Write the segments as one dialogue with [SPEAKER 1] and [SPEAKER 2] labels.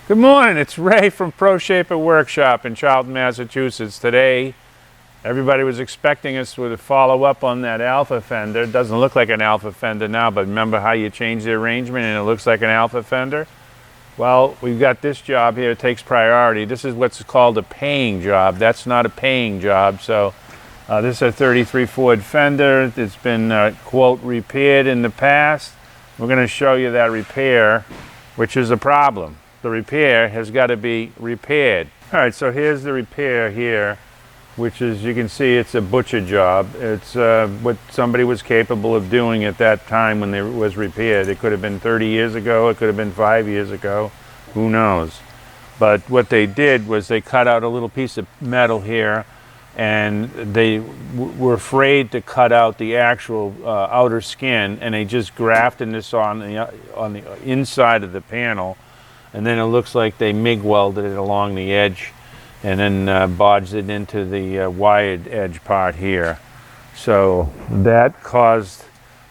[SPEAKER 1] Good morning, it's Ray from Pro Shaper Workshop in Charlton, Massachusetts. Today, everybody was expecting us to follow up on that Alfa Fender. It doesn't look like an Alfa Fender now, but remember how you change the arrangement and it looks like an Alfa Fender? Well, we've got this job here, it takes priority. This is what's called a paying job. That's not a paying job. So this is a 33 Ford Fender. It's been, quote, repaired in the past. We're going to show you that repair, which is a problem. The repair has got to be repaired. All right, so here's the repair here, which is, you can see it's a butcher job. It's what somebody was capable of doing at that time when it was repaired. It could have been 30 years ago, it could have been 5 years ago, who knows. But what they did was they cut out a little piece of metal here, and they were afraid to cut out the actual outer skin, and they just grafted this on the inside of the panel. And then it looks like they MIG welded it along the edge and then bodged it into the wired edge part here. So that caused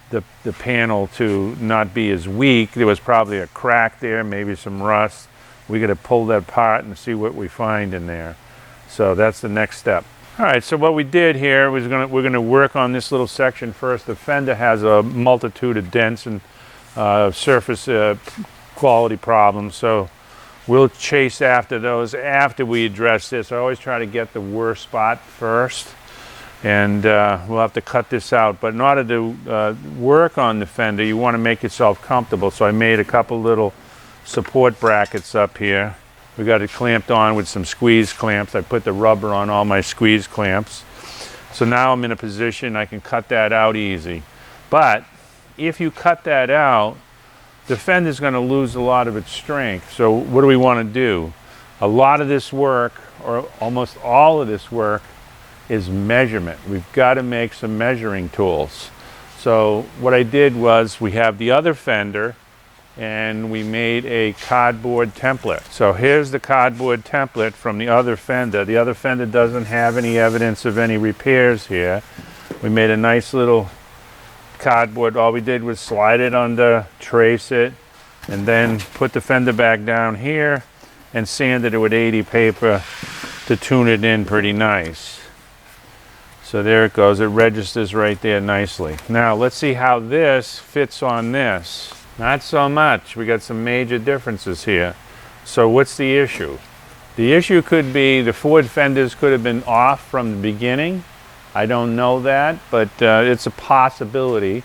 [SPEAKER 1] the panel to not be as weak. There was probably a crack there, maybe some rust. We got to pull that apart and see what we find in there. So that's the next step. All right, so what we did here was we're going to work on this little section first. The Fender has a multitude of dents and surface quality problems, so we'll chase after those after we address this. I always try to get the worst spot first, and we'll have to cut this out. But in order to work on the Fender, you want to make yourself comfortable. So I made a couple little support brackets up here. We got it clamped on with some squeeze clamps. I put the rubber on all my squeeze clamps. So now I'm in a position I can cut that out easy. But if you cut that out, the Fender's going to lose a lot of its strength. So what do we want to do? A lot of this work, or almost all of this work, is measurement. We've got to make some measuring tools. So what I did was, we have the other Fender, and we made a cardboard template. So here's the cardboard template from the other Fender. The other Fender doesn't have any evidence of any repairs here. We made a nice little cardboard. All we did was slide it under, trace it, and then put the Fender back down here and sanded it with 80 paper to tune it in pretty nice. So there it goes. It registers right there nicely. Now let's see how this fits on this. Not so much. We got some major differences here. So what's the issue? The issue could be the Ford Fenders could have been off from the beginning. I don't know that, but it's a possibility.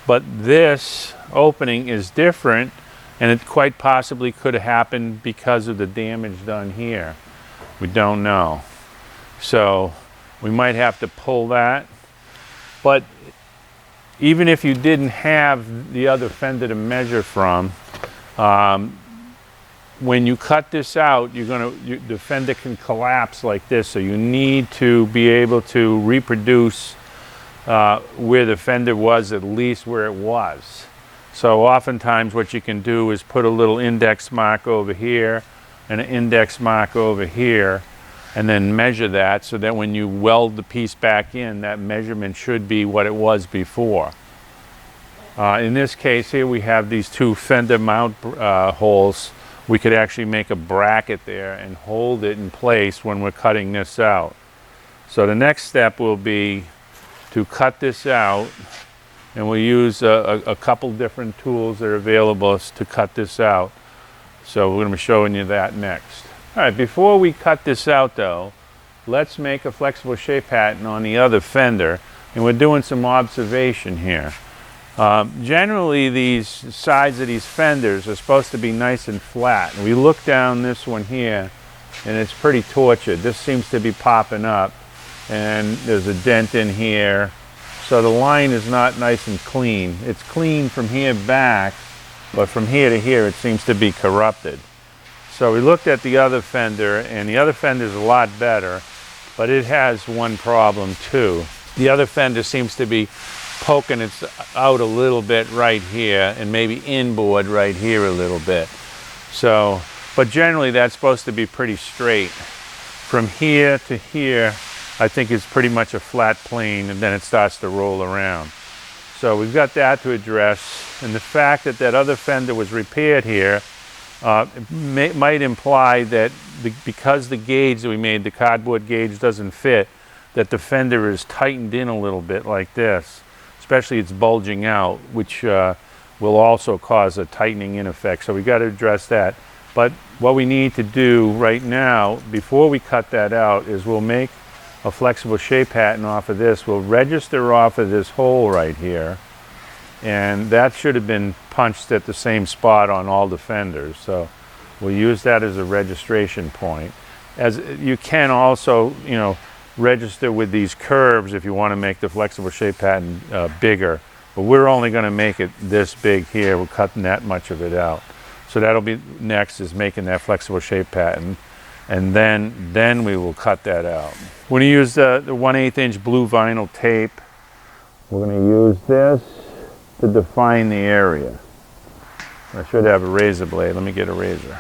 [SPEAKER 1] But this opening is different, and it quite possibly could have happened because of the damage done here. We don't know. So we might have to pull that. But even if you didn't have the other Fender to measure from, when you cut this out, the Fender can collapse like this, so you need to be able to reproduce where the Fender was, at least where it was. So oftentimes what you can do is put a little index mark over here and an index mark over here, and then measure that, so that when you weld the piece back in, that measurement should be what it was before. In this case here, we have these two Fender mount holes. We could actually make a bracket there and hold it in place when we're cutting this out. So the next step will be to cut this out, and we'll use a couple different tools that are available to cut this out. So we're going to be showing you that next. All right, before we cut this out though, let's make a flexible shape pattern on the other Fender, and we're doing some observation here. Generally, these sides of these Fenders are supposed to be nice and flat. And we look down this one here, and it's pretty tortured. This seems to be popping up, and there's a dent in here. So the line is not nice and clean. It's clean from here back, but from here to here, it seems to be corrupted. So we looked at the other Fender, and the other Fender is a lot better, but it has one problem too. The other Fender seems to be poking it out a little bit right here, and maybe inboard right here a little bit. So, but generally that's supposed to be pretty straight. From here to here, I think it's pretty much a flat plane, and then it starts to roll around. So we've got that to address, and the fact that that other Fender was repaired here It might imply that because the gauge that we made, the cardboard gauge, doesn't fit, that the fender is tightened in a little bit like this. Especially it's bulging out, which will also cause a tightening in effect. So we got to address that. But what we need to do right now, before we cut that out, is we'll make a flexible shape pattern off of this. We'll register off of this hole right here. And that should have been punched at the same spot on all the fenders. So we'll use that as a registration point. As you can also, you know, register with these curves if you want to make the flexible shape pattern bigger. But we're only going to make it this big here. We're cutting that much of it out. So that'll be next, is making that flexible shape pattern. And then we will cut that out. We're going to use the 1/8 inch blue vinyl tape. We're going to use this to define the area. I should have a razor blade. Let me get a razor.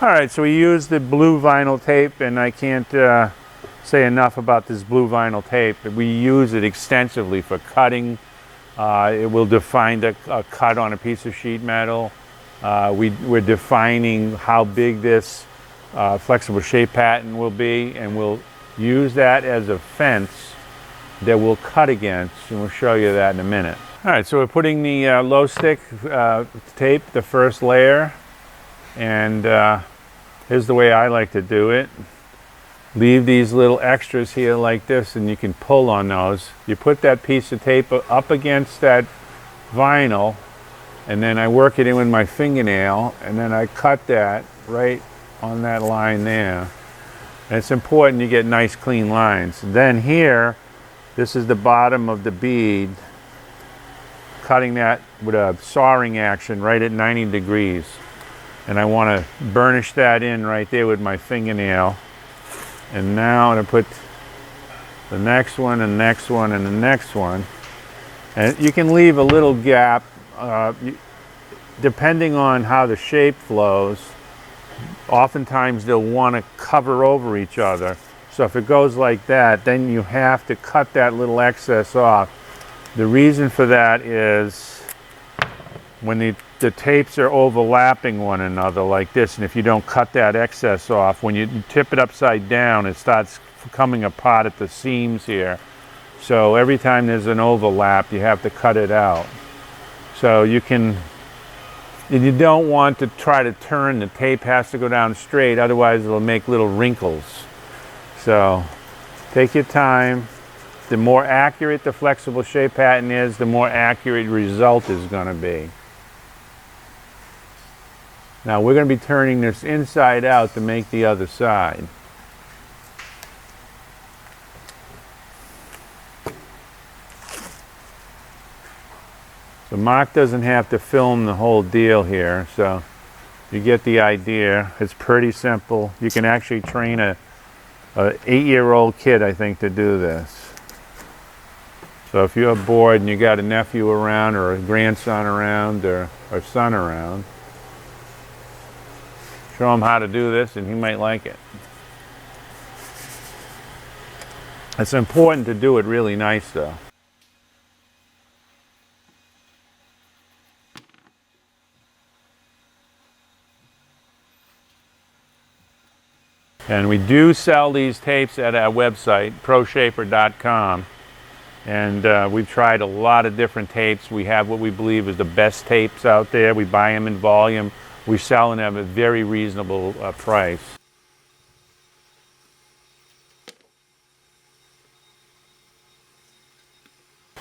[SPEAKER 1] All right, so we used the blue vinyl tape, and I can't say enough about this blue vinyl tape. We use it extensively for cutting. It will define a cut on a piece of sheet metal. We're defining how big this flexible shape pattern will be, and we'll use that as a fence that we'll cut against, and we'll show you that in a minute. All right, so we're putting the low stick tape, the first layer, and here's the way I like to do it. Leave these little extras here like this, and you can pull on those. You put that piece of tape up against that vinyl, and then I work it in with my fingernail, and then I cut that right on that line there. And it's important you get nice clean lines. Then here, this is the bottom of the bead, cutting that with a sawing action right at 90 degrees. And I want to burnish that in right there with my fingernail. And now I'm going to put the next one, and the next one, and the next one. And you can leave a little gap depending on how the shape flows. Oftentimes they'll want to cover over each other. So if it goes like that, then you have to cut that little excess off. The reason for that is when the tapes are overlapping one another like this, and if you don't cut that excess off, when you tip it upside down, it starts coming apart at the seams here. So every time there's an overlap, you have to cut it out. So you don't want to try to turn, the tape has to go down straight, otherwise it'll make little wrinkles. So take your time. The more accurate the flexible shape pattern is, the more accurate result is going to be. Now we're going to be turning this inside out to make the other side. So Mark doesn't have to film the whole deal here, so you get the idea. It's pretty simple. You can actually train a 8-year-old kid, I think, to do this. So if you're bored and you got a nephew around, or a grandson around, or son around, show him how to do this and he might like it. It's important to do it really nice though. And we do sell these tapes at our website, proshaper.com. And we've tried a lot of different tapes. We have what we believe is the best tapes out there. We buy them in volume. We sell them at a very reasonable price.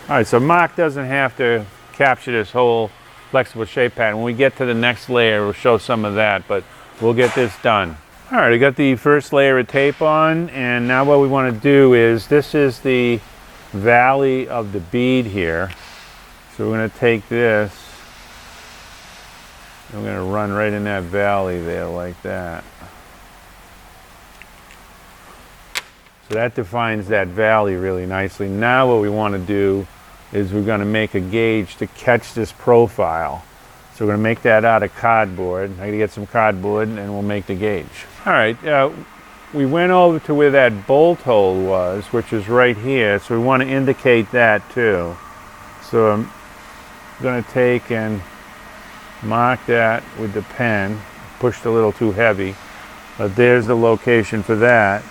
[SPEAKER 1] All right, so Mark doesn't have to capture this whole flexible shape pattern. When we get to the next layer, we'll show some of that, but we'll get this done. All right, I got the first layer of tape on, and now what we want to do is, this is the valley of the bead here. So we're going to take this I'm going to run right in that valley there like that. So that defines that valley really nicely. Now what we want to do is we're going to make a gauge to catch this profile. So we're going to make that out of cardboard. I'm going to get some cardboard and we'll make the gauge. All right, we went over to where that bolt hole was, which is right here. So we want to indicate that too. So I'm going to take and mark that with the pen. Pushed a little too heavy, but there's the location for that.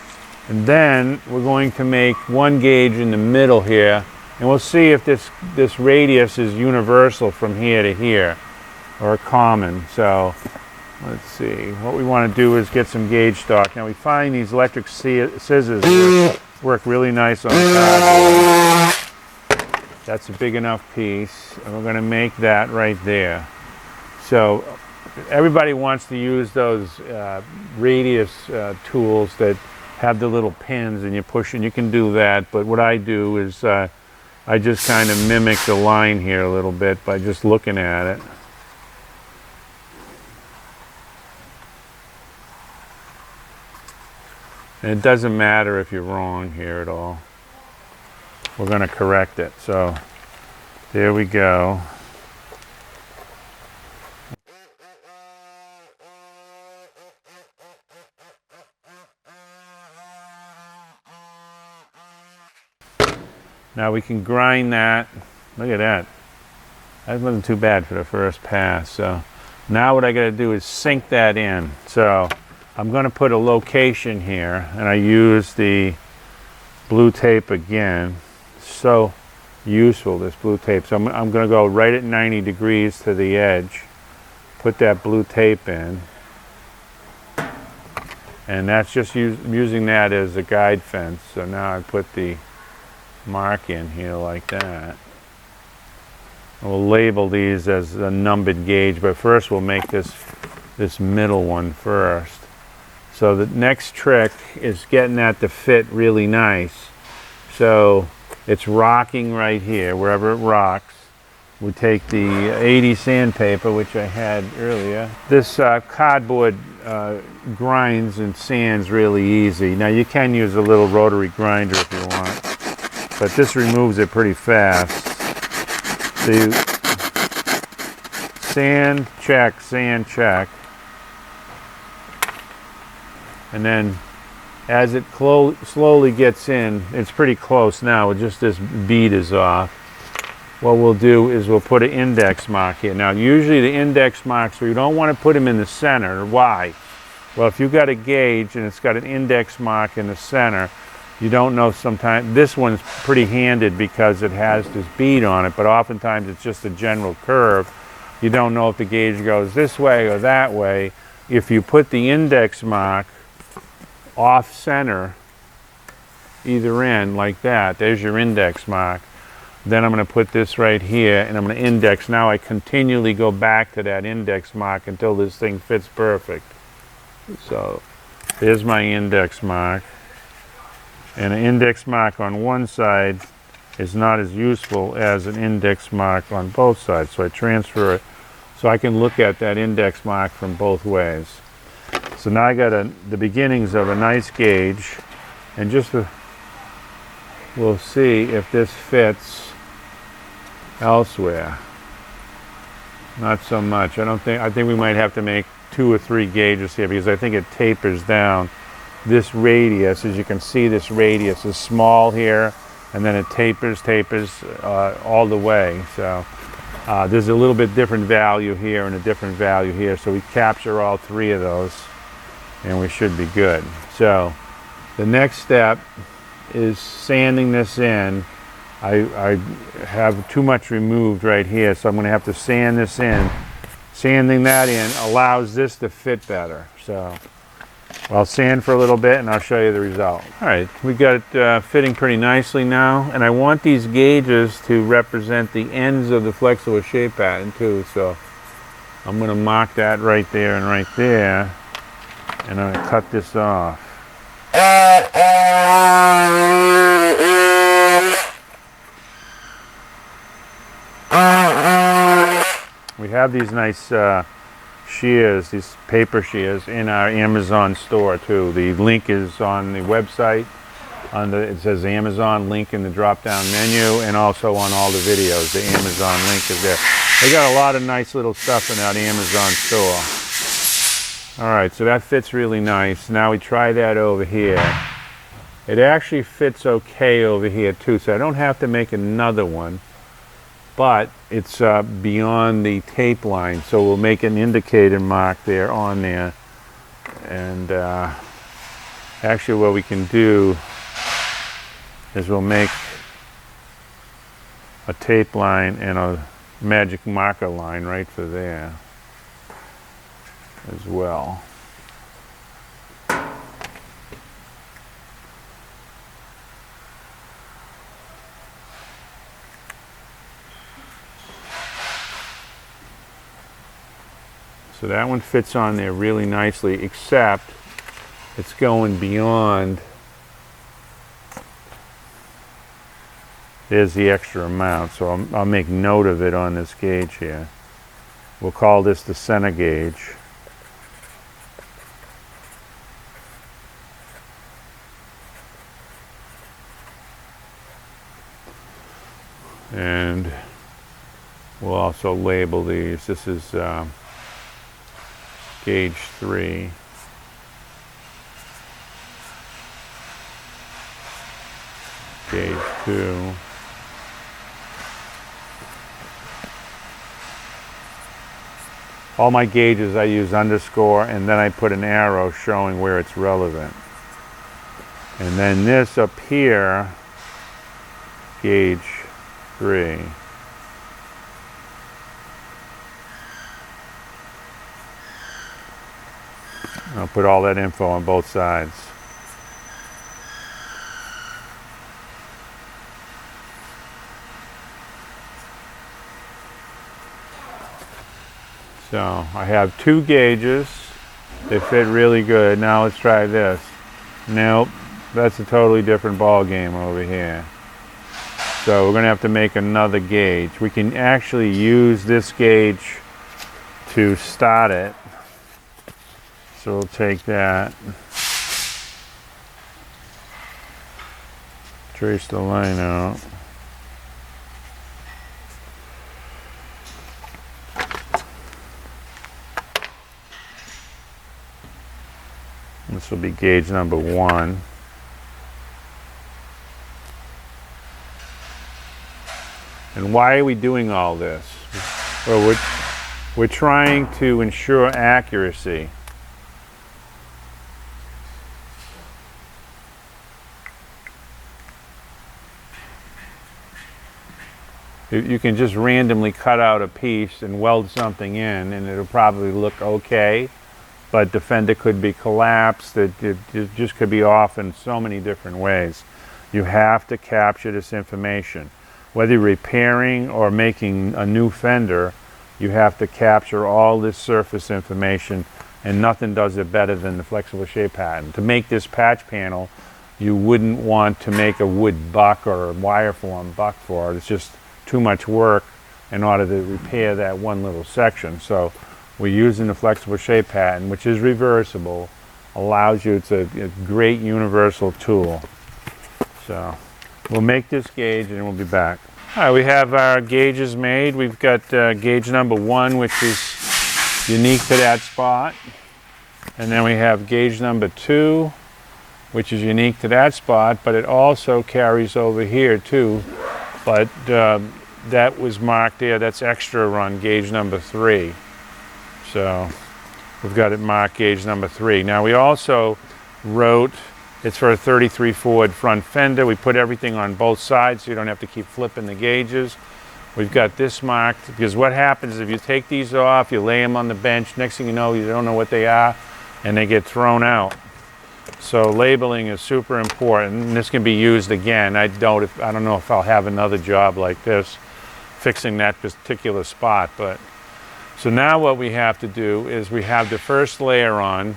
[SPEAKER 1] And then we're going to make one gauge in the middle here, and we'll see if this radius is universal from here to here, or common. So let's see. What we want to do is get some gauge stock. Now we find these electric scissors work really nice on the cardboard. That's a big enough piece, and we're going to make that right there. So everybody wants to use those radius tools that have the little pins and you push, and you can do that. But what I do is I just kind of mimic the line here a little bit by just looking at it. And it doesn't matter if you're wrong here at all. We're going to correct it. So there we go. Now we can grind that. Look at that. That wasn't too bad for the first pass. So now what I got to do is sink that in. So I'm going to put a location here, and I use the blue tape again. So useful, this blue tape. So I'm going to go right at 90 degrees to the edge. Put that blue tape in. And that's just using that as a guide fence. So now I put the mark in here like that. We'll label these as a numbered gauge, but first we'll make this middle one first. So the next trick is getting that to fit really nice. So it's rocking right here, wherever it rocks. We take the 80 sandpaper, which I had earlier. This cardboard grinds and sands really easy. Now you can use a little rotary grinder if you want, but this removes it pretty fast. So you sand, check, and then as it slowly gets in, it's pretty close now, just this bead is off. What we'll do is we'll put an index mark here. Now usually the index marks, we don't want to put them in the center. Why? Well, if you've got a gauge and it's got an index mark in the center, you don't know sometimes. This one's pretty handed because it has this bead on it, but oftentimes it's just a general curve. You don't know if the gauge goes this way or that way. If you put the index mark off center, either end like that, there's your index mark. Then I'm going to put this right here and I'm going to index. Now I continually go back to that index mark until this thing fits perfect. So there's my index mark. And an index mark on one side is not as useful as an index mark on both sides. So I transfer it so I can look at that index mark from both ways. So now I got the beginnings of a nice gauge, and just we'll see if this fits elsewhere. Not so much. I think we might have to make 2 or 3 gauges here because I think it tapers down. This radius, as you can see, this radius is small here, and then it tapers all the way. So there's a little bit different value here and a different value here. So we capture all 3 of those, and we should be good. So the next step is sanding this in. I have too much removed right here, so I'm going to have to sand this in. Sanding that in allows this to fit better. So I'll sand for a little bit and I'll show you the result. All right, we got it fitting pretty nicely now, and I want these gauges to represent the ends of the flexible shape pattern too. So I'm going to mark that right there and right there, and I'm going to cut this off. We have these nice shears, these paper shears, in our Amazon store too. The link is on the website. It says Amazon link in the drop-down menu, and also on all the videos. The Amazon link is there. They got a lot of nice little stuff in that Amazon store. All right, so that fits really nice. Now we try that over here. It actually fits okay over here too, so I don't have to make another one, but it's beyond the tape line, so we'll make an indicator mark there on there. And actually what we can do is we'll make a tape line and a magic marker line right for there as well. So that one fits on there really nicely, except it's going beyond. There's the extra amount, so I'll make note of it on this gauge here. We'll call this the center gauge. And we'll also label these. This is gauge 3. Gauge 2. All my gauges I use underscore, and then I put an arrow showing where it's relevant. And then this up here, gauge 3. I'll put all that info on both sides. So I have 2 gauges. They fit really good. Now let's try this. Nope, that's a totally different ball game over here. So we're going to have to make another gauge. We can actually use this gauge to start it. So we'll take that, trace the line out. This will be gauge number 1. And why are we doing all this? Well, we're trying to ensure accuracy. You can just randomly cut out a piece and weld something in, and it'll probably look okay, but the fender could be collapsed. It just could be off in so many different ways. You have to capture this information. Whether you're repairing or making a new fender, you have to capture all this surface information, and nothing does it better than the flexible shape pattern. To make this patch panel, you wouldn't want to make a wood buck or a wire form buck for it. It's just too much work in order to repair that one little section. So we're using the flexible shape pattern, which is reversible, allows you, it's a great universal tool. So we'll make this gauge and we'll be back. All right, we have our gauges made. We've got gauge number 1, which is unique to that spot. And then we have gauge number 2, which is unique to that spot, but it also carries over here too. But that was marked there, that's extra run, gauge number 3. So we've got it marked gauge number 3. Now we also wrote, it's for a 33 Ford front fender. We put everything on both sides so you don't have to keep flipping the gauges. We've got this marked, because what happens if you take these off, you lay them on the bench, next thing you know don't what they are, and they get thrown out. So labeling is super important, and this can be used again. I don't know if I'll have another job like this, fixing that particular spot. But so now what we have to do is we have the first layer on,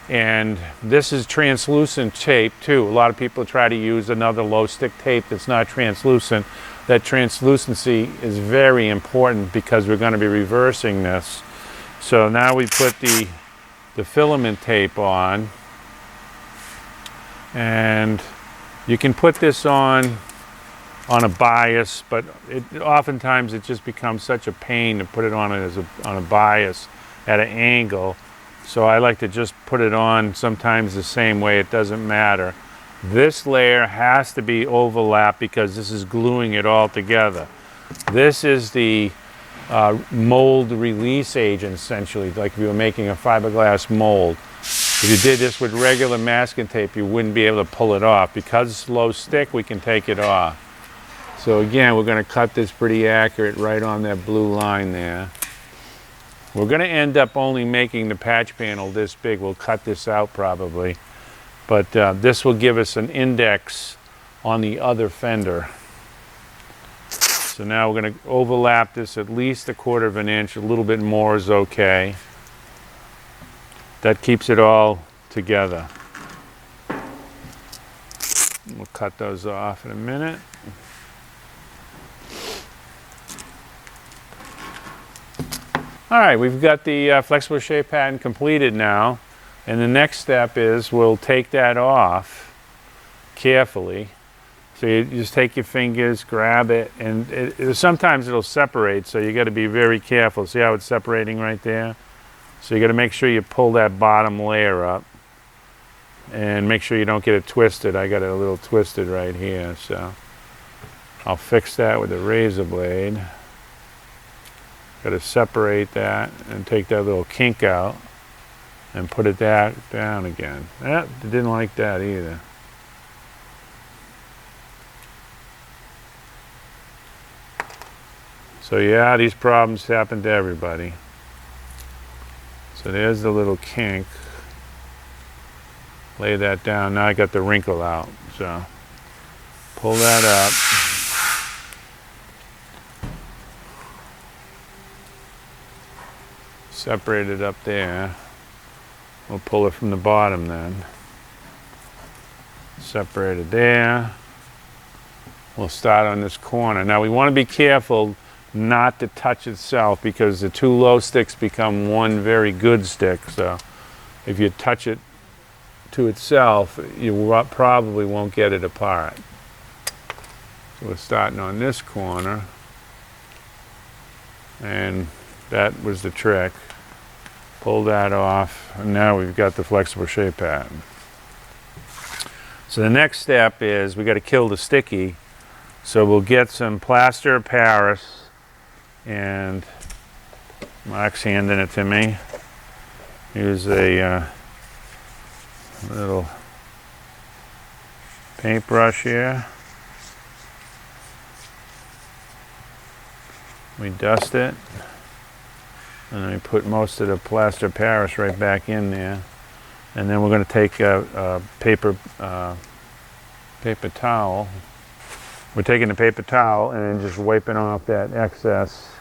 [SPEAKER 1] and this is translucent tape too. A lot of people try to use another low stick tape that's not translucent. That translucency is very important because we're going to be reversing this. So now we put the filament tape on, and you can put this on a bias, but oftentimes it just becomes such a pain to put it on on a bias at an angle. So I like to just put it on sometimes the same way, it doesn't matter. This layer has to be overlapped because this is gluing it all together. This is the mold release agent, essentially, like if you were making a fiberglass mold. If you did this with regular masking tape, you wouldn't be able to pull it off. Because it's low stick, we can take it off. So again, we're going to cut this pretty accurate right on that blue line there. We're going to end up only making the patch panel this big. We'll cut this out probably. But this will give us an index on the other fender. So now we're going to overlap this at least 1/4 inch. A little bit more is okay. That keeps it all together. We'll cut those off in a minute. All right, we've got the flexible shape pattern completed now. And the next step is we'll take that off carefully. So you just take your fingers, grab it, and sometimes it'll separate, so you got to be very careful. See how it's separating right there? So you got to make sure you pull that bottom layer up and make sure you don't get it twisted. I got it a little twisted right here, so I'll fix that with a razor blade. Got to separate that and take that little kink out and put it down again. Didn't like that either. So yeah, these problems happen to everybody. So there's the little kink. Lay that down. Now I got the wrinkle out. So pull that up. Separate it up there. We'll pull it from the bottom then. Separate it there. We'll start on this corner. Now we want to be careful not to touch itself because the two low sticks become one very good stick. So if you touch it to itself, you probably won't get it apart. So we're starting on this corner, and that was the trick. Pull that off, and now we've got the flexible shape pattern. So the next step is we got to kill the sticky. So we'll get some plaster of Paris, and Mark's handing it to me. Here's a little paintbrush here. We dust it, and then we put most of the plaster of Paris right back in there. And then we're going to take a paper towel. We're taking the paper towel and just wiping off that excess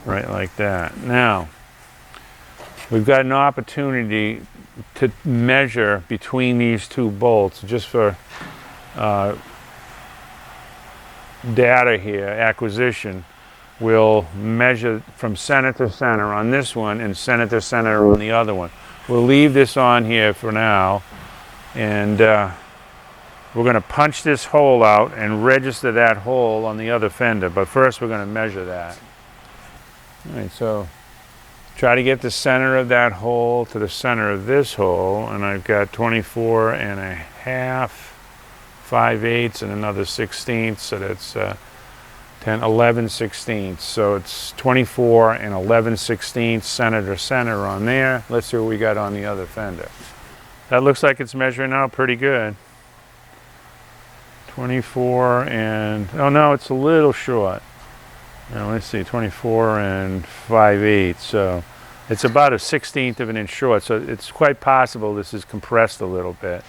[SPEAKER 1] right like that. Now, we've got an opportunity to measure between these two bolts just for data here, acquisition. We'll measure from center to center on this one and center to center on the other one. We'll leave this on here for now, and we're going to punch this hole out and register that hole on the other fender, but first we're going to measure that. All right, so try to get the center of that hole to the center of this hole, and I've got 24 and a half, 5/8 and another 1/16, so that's 11 16ths. So it's 24 and 11 16ths center to center on there. Let's see what we got on the other fender. That looks like it's measuring out pretty good. 24 and, oh no, it's a little short. Now let's see, 24 and 5/8. So it's about a 1/16 of an inch short. So it's quite possible this is compressed a little bit.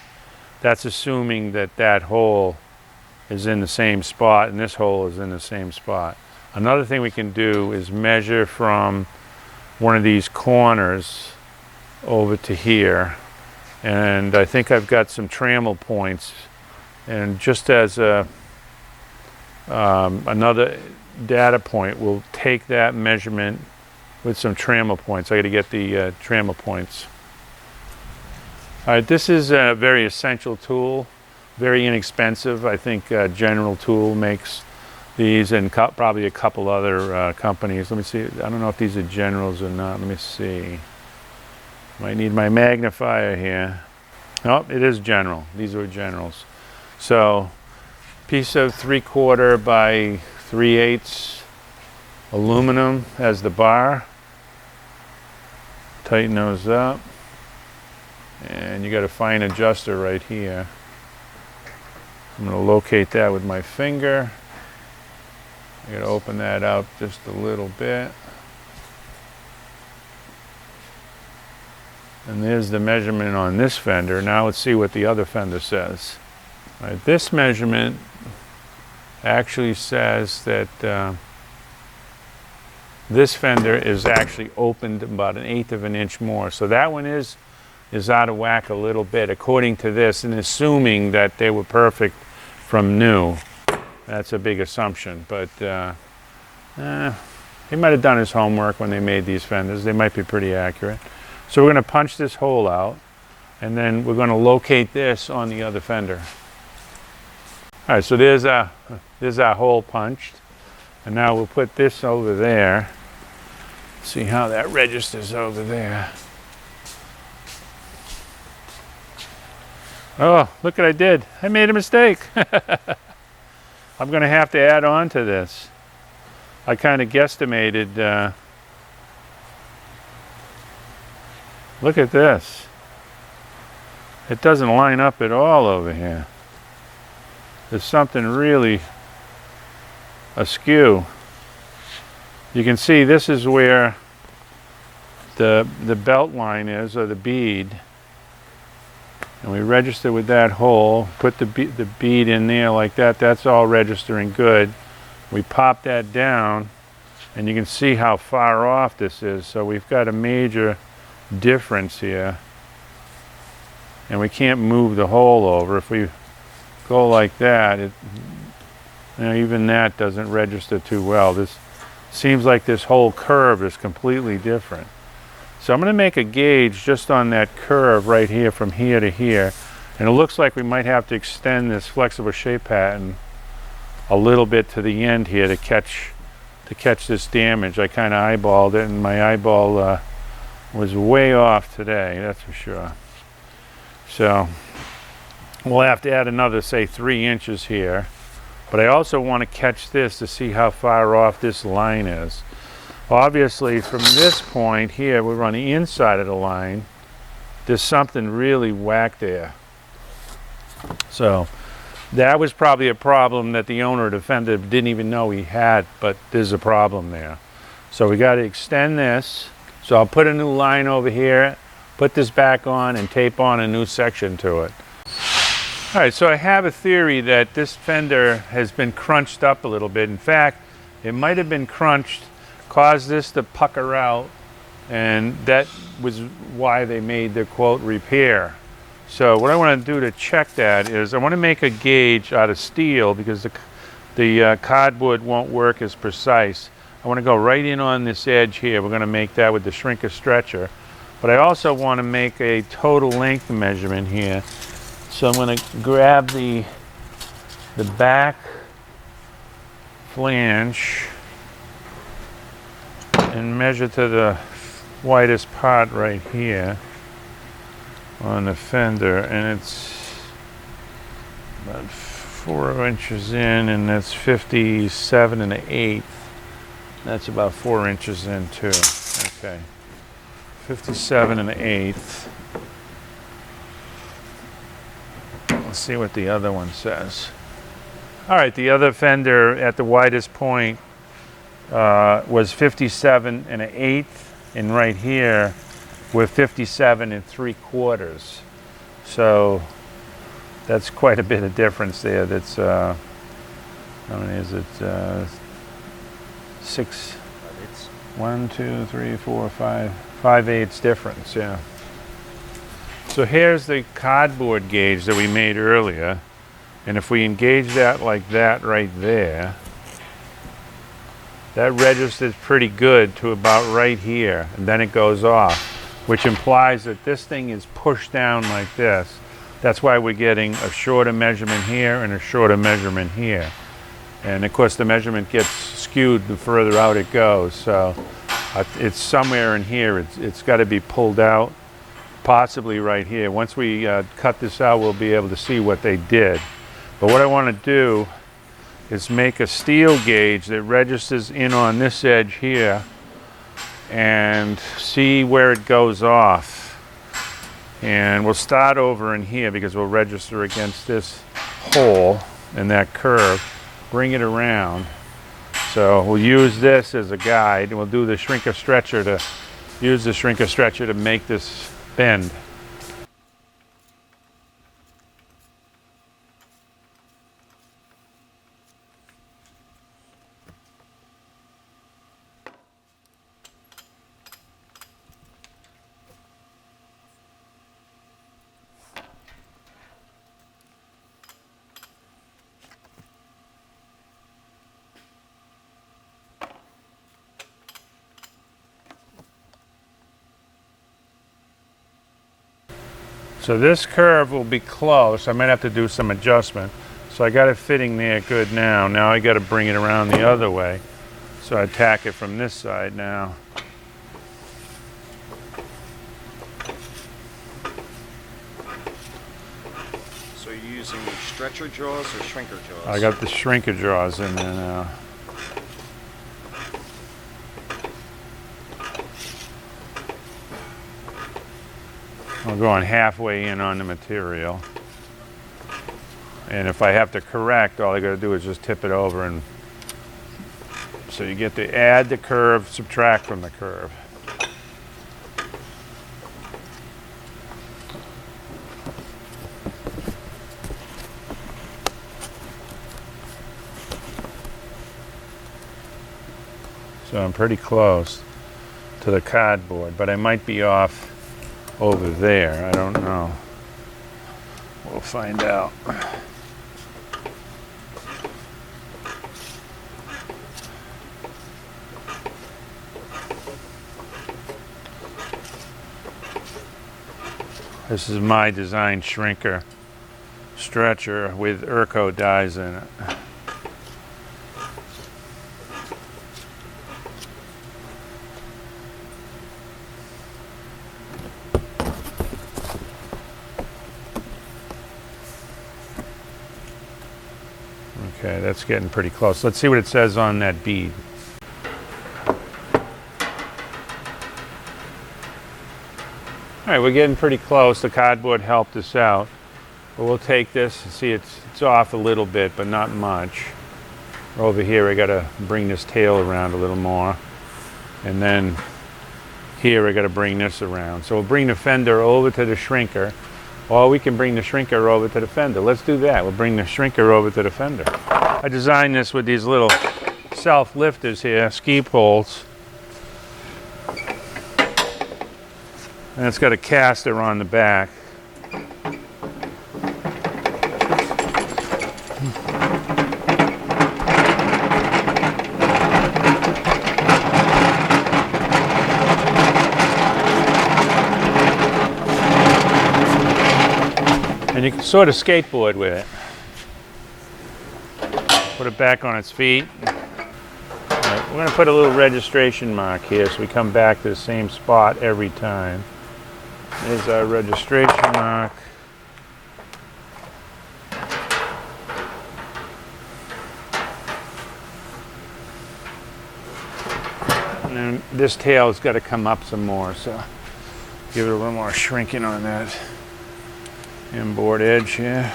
[SPEAKER 1] That's assuming that that hole is in the same spot and this hole is in the same spot. Another thing we can do is measure from one of these corners over to here, and I think I've got some trammel points, and just as another data point, we'll take that measurement with some trammel points. I got to get the trammel points. All right, this is a very essential tool, very inexpensive. I think General Tool makes these, and probably a couple other companies. Let me see. I don't know if these are Generals or not. Let me see. Might need my magnifier here. Oh, it is General. These are Generals. So, piece of 3/4 by 3/8 aluminum as the bar. Tighten those up. And you got a fine adjuster right here. I'm going to locate that with my finger. I got to open that up just a little bit. And there's the measurement on this fender. Now let's see what the other fender says. All right, this measurement actually says that this fender is actually opened about 1/8 of an inch more. So that one is out of whack a little bit according to this, and assuming that they were perfect from new. That's a big assumption, but he might have done his homework when they made these fenders. They might be pretty accurate. So we're going to punch this hole out, and then we're going to locate this on the other fender. All right, so there's our hole punched, and now we'll put this over there. See how that registers over there. Oh, look what I did. I made a mistake. I'm going to have to add on to this. I kind of guesstimated. Look at this. It doesn't line up at all over here. There's something really askew. You can see this is where the belt line is, or the bead. And we register with that hole, put the bead in there like that. That's all registering good. We pop that down, and you can see how far off this is. So we've got a major difference here. And we can't move the hole over. If we go like that, even that doesn't register too well. This seems like this whole curve is completely different. So I'm going to make a gauge just on that curve right here from here to here. And it looks like we might have to extend this flexible shape pattern a little bit to the end here to catch this damage. I kind of eyeballed it, and my eyeball was way off today, that's for sure. So we'll have to add another, say, 3 inches here. But I also want to catch this to see how far off this line is. Obviously, from this point here, we're on the inside of the line. There's something really whack there. So that was probably a problem that the owner of the Fender didn't even know he had, but there's a problem there. So we got to extend this. So I'll put a new line over here, put this back on, and tape on a new section to it. All right, so I have a theory that this fender has been crunched up a little bit. In fact, it might have been crunched, caused this to pucker out, and that was why they made the quote repair. So what I want to do to check that is I want to make a gauge out of steel, because the cardboard won't work as precise. I want to go right in on this edge here. We're going to make that with the shrinker stretcher. But I also want to make a total length measurement here. So I'm going to grab the back flange and measure to the widest part right here on the fender, and it's about 4 inches in, and that's 57 1/8. That's about 4 inches in too. Okay, 57 1/8. Let's see what the other one says. All right, the other fender at the widest point was 57 1/8, and right here we're 57 3/4. So that's quite a bit of difference there. That's how many is it? 6. 1, 2, 3, 4, 5. 5/8 difference. Yeah. So here's the cardboard gauge that we made earlier, and if we engage that like that right there, that registers pretty good to about right here, and then it goes off, which implies that this thing is pushed down like this. That's why we're getting a shorter measurement here and a shorter measurement here. And of course the measurement gets skewed the further out it goes, so it's somewhere in here. It's got to be pulled out, possibly right here. Once we cut this out, we'll be able to see what they did. But what I want to do is make a steel gauge that registers in on this edge here and see where it goes off. And we'll start over in here because we'll register against this hole in that curve, bring it around. So we'll use this as a guide, and we'll do the shrinker stretcher to use the shrinker stretcher to make this bend. So this curve will be close. I might have to do some adjustment. So I got it fitting there good now. Now I got to bring it around the other way. So I attack it from this side now.
[SPEAKER 2] So you're using stretcher jaws or shrinker jaws?
[SPEAKER 1] I got the shrinker jaws in there now. I'm going halfway in on the material. And if I have to correct, all I got to do is just tip it over. And so you get to add the curve, subtract from the curve. So I'm pretty close to the cardboard, but I might be off over there. I don't know. We'll find out. This is my design shrinker stretcher with Urco dies in it. Okay, that's getting pretty close. Let's see what it says on that bead. All right, we're getting pretty close. The cardboard helped us out. But we'll take this and see it's off a little bit, but not much. Over here, I gotta bring this tail around a little more. And then here, I gotta bring this around. So we'll bring the fender over to the shrinker, or we can bring the shrinker over to the fender. Let's do that. We'll bring the shrinker over to the fender. I designed this with these little self-lifters here, ski poles. And it's got a caster on the back. And you can sort of skateboard with it. Put it back on its feet. All right, we're going to put a little registration mark here so we come back to the same spot every time. There's our registration mark. And then this tail's got to come up some more, so give it a little more shrinking on that inboard edge here.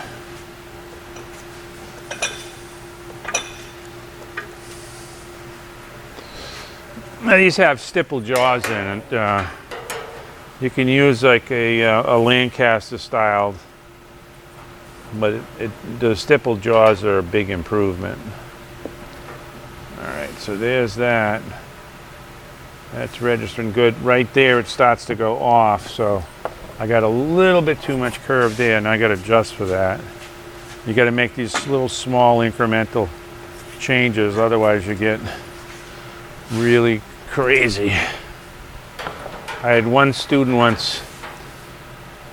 [SPEAKER 1] Now these have stipple jaws in it. You can use like a Lancaster style, but the stipple jaws are a big improvement. All right, so there's that. That's registering good. Right there it starts to go off, so I got a little bit too much curve there, and I got to adjust for that. You got to make these little small incremental changes, otherwise you get really crazy. I had one student once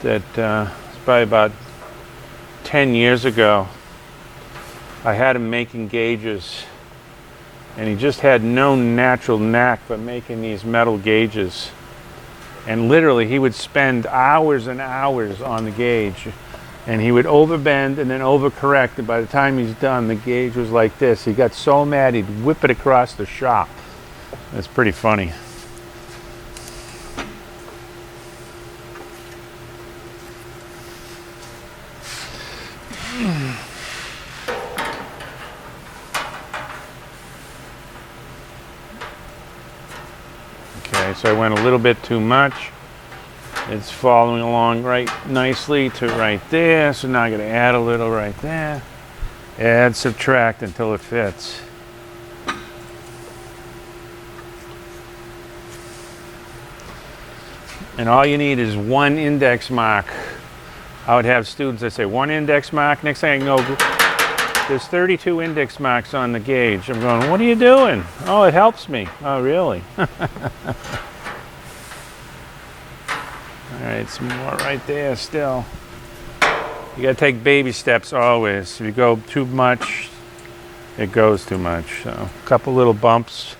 [SPEAKER 1] that it's probably about 10 years ago. I had him making gauges, and he just had no natural knack for making these metal gauges. And literally he would spend hours and hours on the gauge, and he would overbend and then overcorrect, and by the time he's done, the gauge was like this. He got so mad he'd whip it across the shop. That's pretty funny. Okay, so I went a little bit too much. It's following along right nicely to right there. So now I'm going to add a little right there. Add, subtract until it fits. And all you need is one index mark. I would have students that say one index mark. Next thing I know, there's 32 index marks on the gauge. I'm going, what are you doing? Oh, it helps me. Oh, really? All right, some more right there still. You gotta take baby steps always. If you go too much, it goes too much. So a couple little bumps.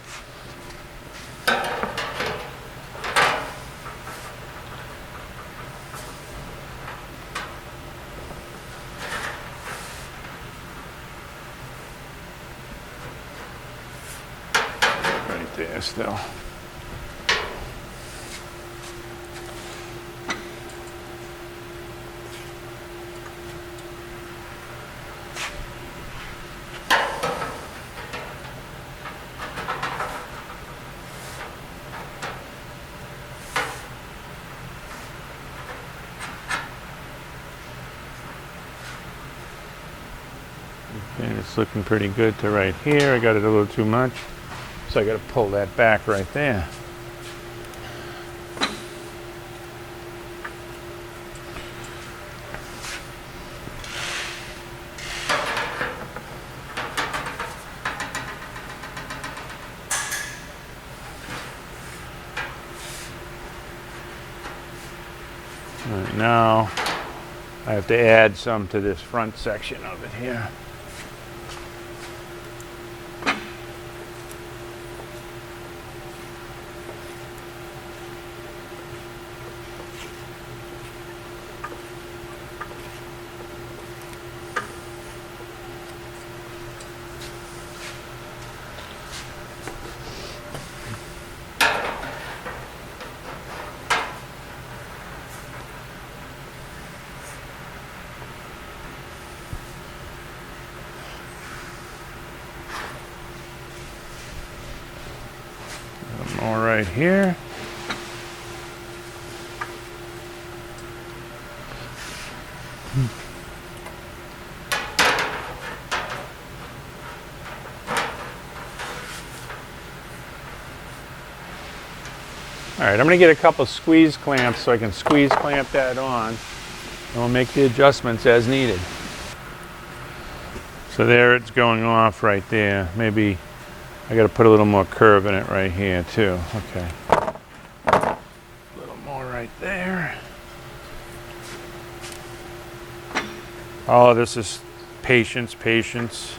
[SPEAKER 1] Right there still. And it's looking pretty good to right here. I got it a little too much, so I got to pull that back right there. All right, now I have to add some to this front section of it here. All right here. All right, I'm going to get a couple squeeze clamps so I can squeeze clamp that on, and we'll make the adjustments as needed. So there it's going off right there. Maybe I got to put a little more curve in it right here too. Okay. A little more right there. All of this is patience, patience.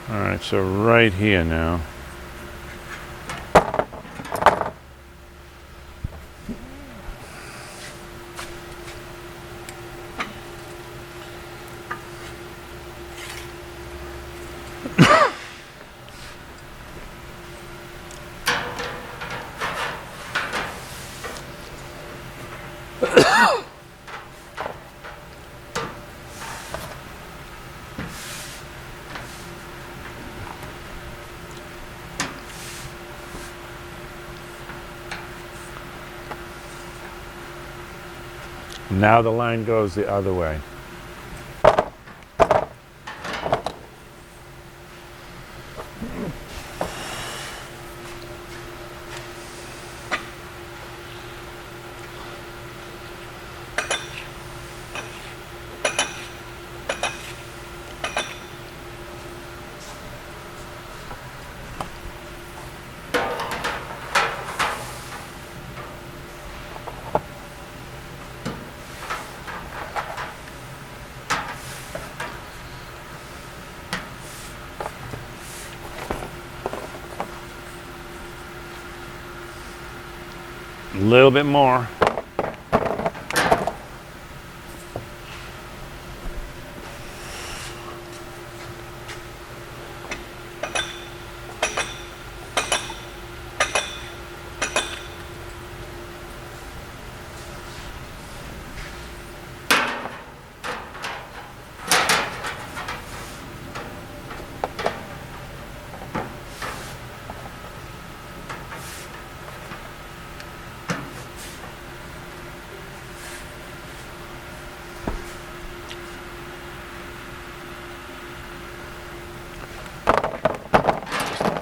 [SPEAKER 1] All right, so right here now. Now the line goes the other way. A little bit more.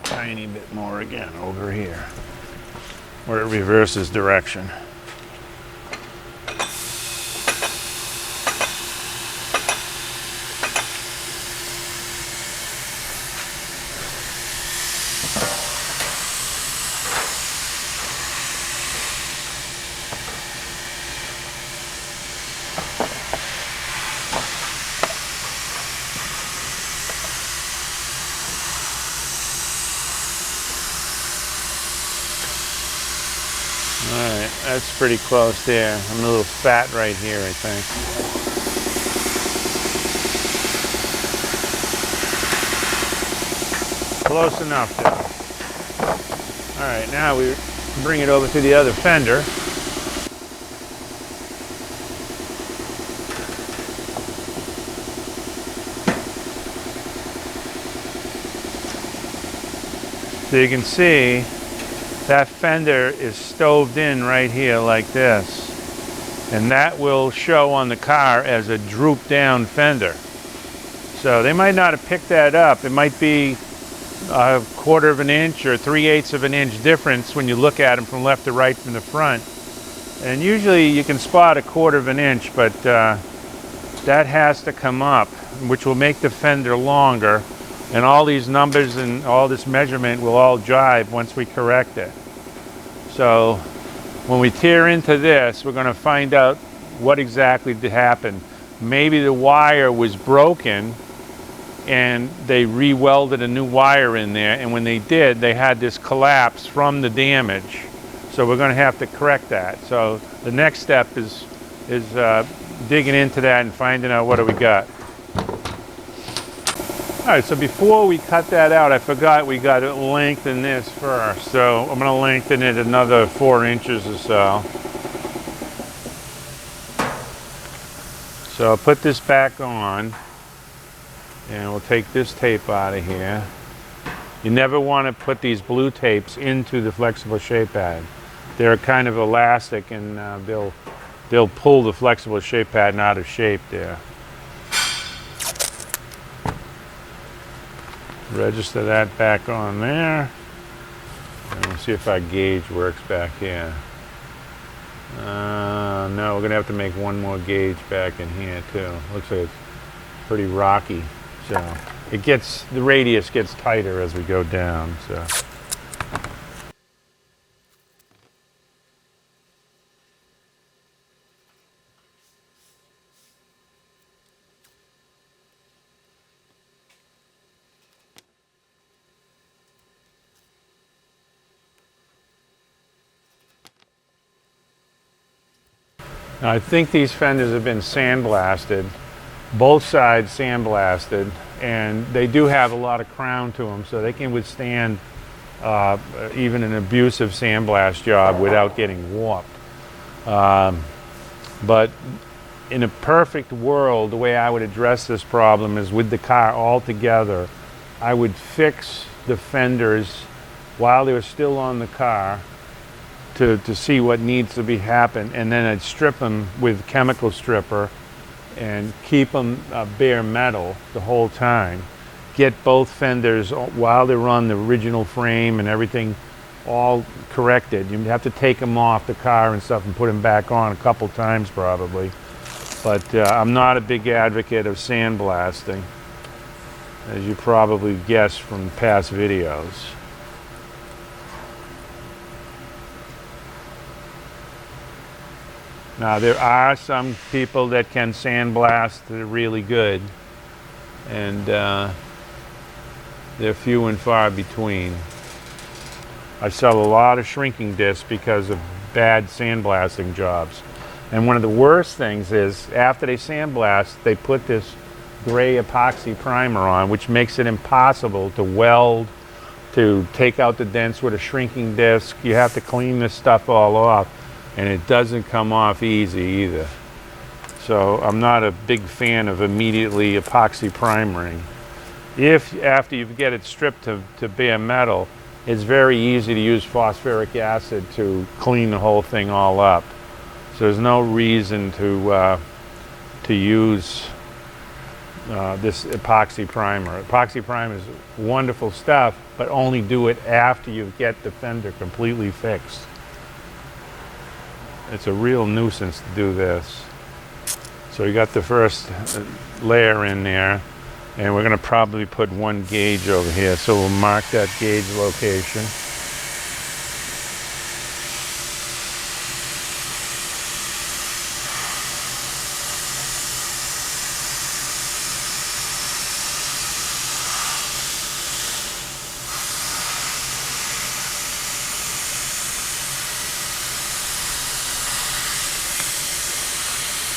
[SPEAKER 1] Tiny bit more again over here where it reverses direction. Alright, that's pretty close there. I'm a little fat right here, I think. Close enough though. Alright, now we bring it over to the other fender. So you can see that fender is stoved in right here like this, and that will show on the car as a droop down fender. So they might not have picked that up. It might be a 1/4 of an inch or 3/8 of an inch difference when you look at them from left to right from the front. And usually you can spot a 1/4 of an inch, but that has to come up, which will make the fender longer. And all these numbers and all this measurement will all jibe once we correct it. So when we tear into this, we're going to find out what exactly happened. Maybe the wire was broken and they re-welded a new wire in there, and when they did, they had this collapse from the damage. So we're going to have to correct that. So the next step is digging into that and finding out what do we got. All right, so before we cut that out, I forgot we got to lengthen this first. So I'm going to lengthen it another 4 inches or so. So I'll put this back on, and we'll take this tape out of here. You never want to put these blue tapes into the flexible shape pad. They're kind of elastic, and they'll pull the flexible shape pad out of shape there. Register that back on there, and we'll see if our gauge works back here. No, we're gonna have to make one more gauge back in here too. Looks like it's pretty rocky, so the radius gets tighter as we go down. So. Now, I think these fenders have been sandblasted, both sides sandblasted, and they do have a lot of crown to them, so they can withstand even an abusive sandblast job without getting warped. But in a perfect world, the way I would address this problem is with the car all together, I would fix the fenders while they were still on the car to see what needs to be happen, and then I'd strip them with chemical stripper and keep them bare metal the whole time. Get both fenders while they're on the original frame and everything all corrected. You have to take them off the car and stuff and put them back on a couple times probably. But I'm not a big advocate of sandblasting, as you probably guessed from past videos. Now, there are some people that can sandblast that are really good, and they're few and far between. I sell a lot of shrinking discs because of bad sandblasting jobs. And one of the worst things is after they sandblast, they put this gray epoxy primer on, which makes it impossible to weld, to take out the dents with a shrinking disc. You have to clean this stuff all off, and it doesn't come off easy either. So I'm not a big fan of immediately epoxy primering. If after you get it stripped to bare metal, it's very easy to use phosphoric acid to clean the whole thing all up. So there's no reason to use this epoxy primer. Epoxy primer is wonderful stuff, but only do it after you get the fender completely fixed. It's a real nuisance to do this. So we got the first layer in there, and we're going to probably put one gauge over here. So we'll mark that gauge location.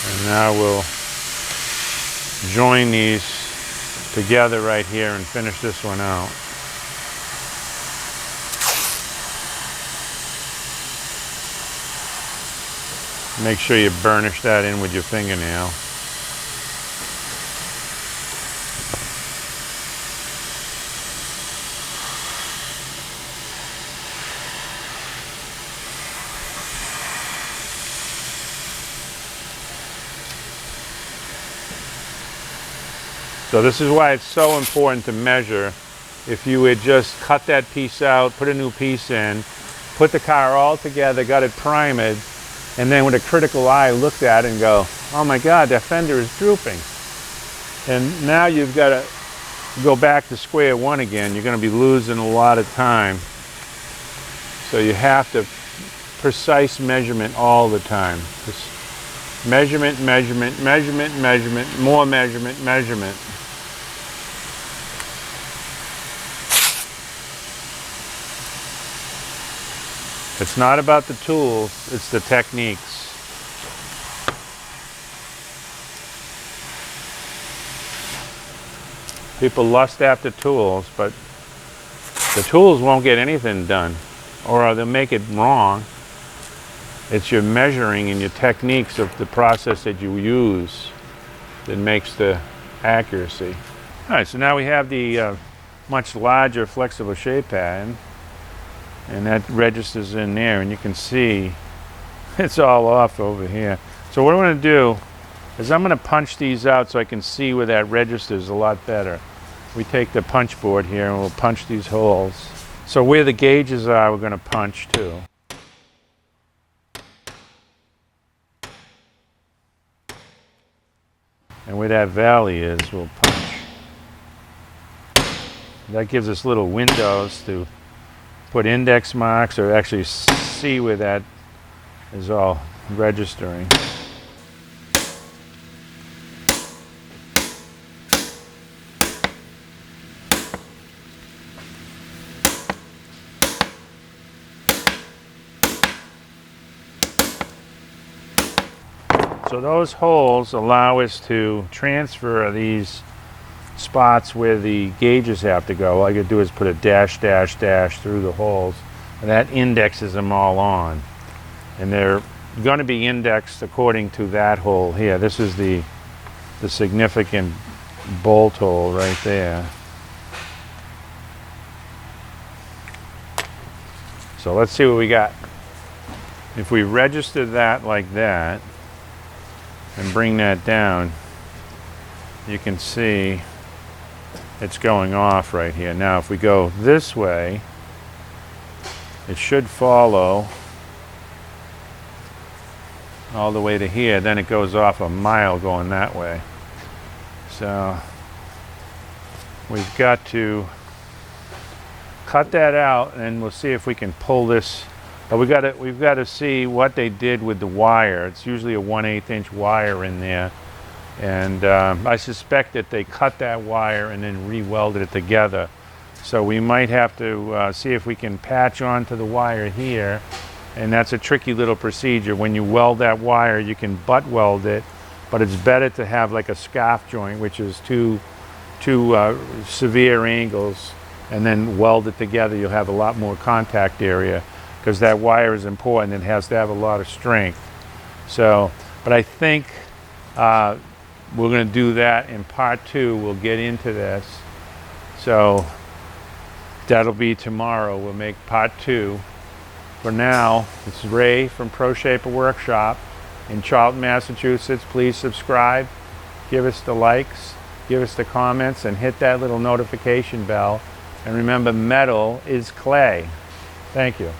[SPEAKER 1] And now we'll join these together right here and finish this one out. Make sure you burnish that in with your fingernail. So this is why it's so important to measure. If you would just cut that piece out, put a new piece in, put the car all together, got it primed, and then with a critical eye looked at it and go, oh my God, that fender is drooping. And now you've got to go back to square one again. You're going to be losing a lot of time. So you have to precise measurement all the time. Just measurement, measurement, measurement, measurement, more measurement, measurement. It's not about the tools, it's the techniques. People lust after tools, but the tools won't get anything done, or they'll make it wrong. It's your measuring and your techniques of the process that you use that makes the accuracy. All right, so now we have the much larger flexible shape pattern. And that registers in there, and you can see it's all off over here. So what I'm going to do is I'm going to punch these out so I can see where that registers a lot better. We take the punch board here and we'll punch these holes. So where the gauges are, we're going to punch too. And where that valley is, we'll punch. That gives us little windows to put index marks or actually see where that is all registering. So those holes allow us to transfer these spots where the gauges have to go. All you do is put a dash, dash, dash through the holes, and that indexes them all on. And they're going to be indexed according to that hole here. This is the significant bolt hole right there. So let's see what we got. If we register that like that and bring that down, you can see it's going off right here. Now if we go this way, it should follow all the way to here, then it goes off a mile going that way. So we've got to cut that out, and we'll see if we can pull this. But we've got to see what they did with the wire. It's usually a 1/8 inch wire in there. And I suspect that they cut that wire and then re-welded it together. So we might have to see if we can patch onto the wire here And that's a tricky little procedure. When you weld that wire, you can butt weld it, but it's better to have like a scarf joint, which is two severe angles, and then weld it together. You'll have a lot more contact area, because that wire is important. It has to have a lot of strength. So, but I think we're going to do that in part 2. We'll get into this. So that'll be tomorrow. We'll make part 2. For now, this is Ray from Pro Shaper Workshop in Charlton, Massachusetts. Please subscribe, give us the likes, give us the comments, and hit that little notification bell. And remember, metal is clay. Thank you.